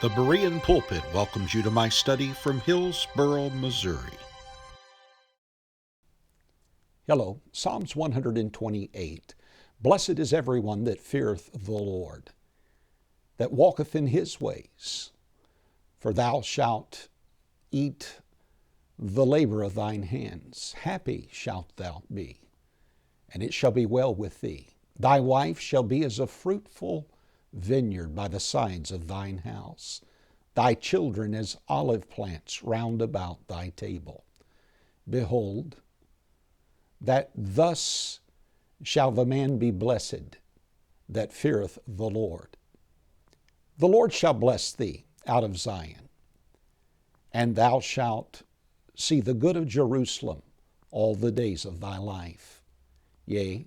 The Berean Pulpit welcomes you to my study from Hillsboro, Missouri. Hello, Psalms 128. Blessed is everyone that feareth the Lord, that walketh in his ways. For thou shalt eat the labor of thine hands. Happy shalt thou be, and it shall be well with thee. Thy wife shall be as a fruitful vineyard by the sides of thine house, thy children as olive plants round about thy table. Behold, that thus shall the man be blessed that feareth the Lord. The Lord shall bless thee out of Zion, and thou shalt see the good of Jerusalem all the days of thy life. Yea,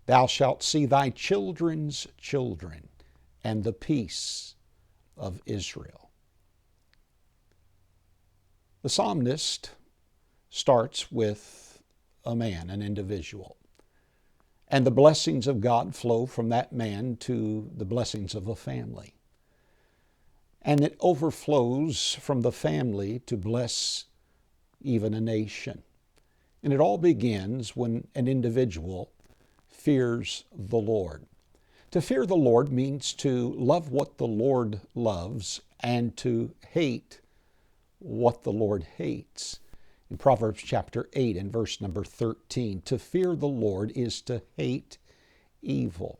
thou shalt see thy children's children, and the peace of Israel. The psalmist starts with a man, an individual, and the blessings of God flow from that man to the blessings of a family. And it overflows from the family to bless even a nation. And it all begins when an individual fears the Lord. To fear the Lord means to love what the Lord loves and to hate what the Lord hates. In Proverbs chapter 8 and verse number 13, to fear the Lord is to hate evil.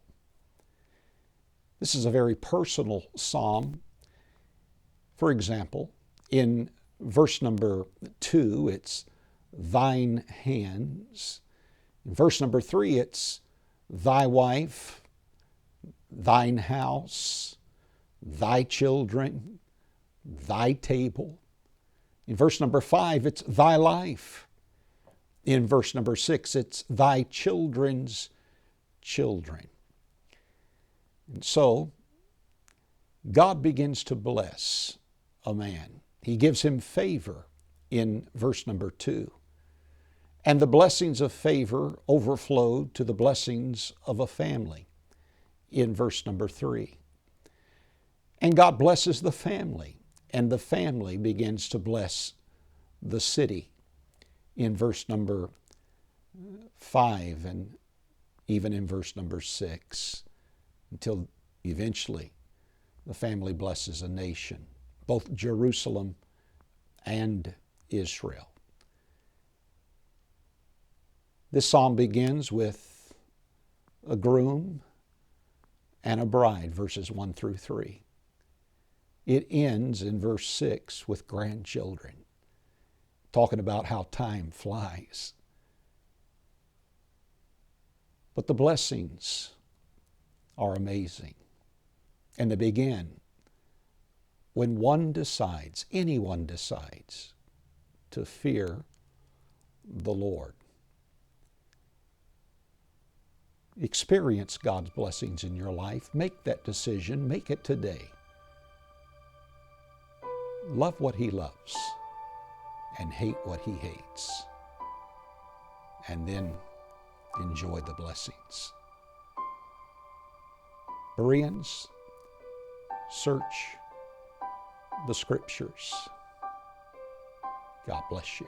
This is a very personal psalm. For example, in verse number 2, it's thine hands. In verse number 3, it's thy wife, thine house, thy children, thy table. In verse number 5, it's thy life. In verse number 6, it's thy children's children. And so, God begins to bless a man. He gives him favor in verse number 2. And the blessings of favor overflow to the blessings of a family in verse number 3. And God blesses the family, and the family begins to bless the city in verse number 5 and even in verse number 6, until eventually the family blesses a nation, both Jerusalem and Israel. This psalm begins with a groom and a bride, verses 1 through 3. It ends in verse 6 with grandchildren, talking about how time flies. But the blessings are amazing. And they begin when anyone decides to fear the Lord. Experience God's blessings in your life. Make that decision. Make it today. Love what He loves and hate what He hates. And then enjoy the blessings. Bereans, search the Scriptures. God bless you.